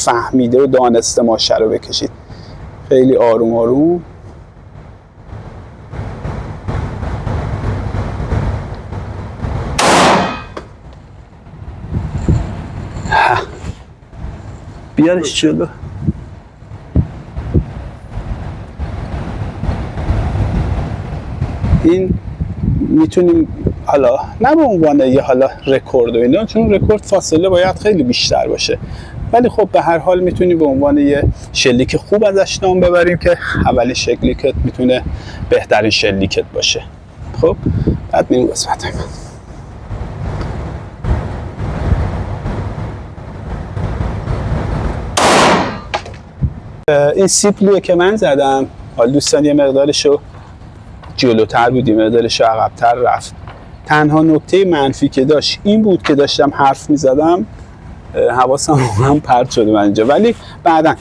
فهمیده و دانسته ماشه رو بکشید. خیلی آروم آروم. بیارش جلو. این میتونیم حالا نه به عنوان یه حالا رکورد و اینا، چون رکورد فاصله باید خیلی بیشتر باشه، ولی خب به هر حال میتونیم به عنوان یه شلیک خوب ازش نام ببریم که اولین شلیکت میتونه بهترین شلیکت باشه. خب بعد میریم قسمت من. این سیپلیه که من زدم. حالا دوستان یه مقدارشو جلوتر بود، یه مقدارشو عقب‌تر رفت. تنها نکته منفی که داشت این بود که داشتم حرف میزدم حواسم هم پرت شده من اینجا، ولی بعدا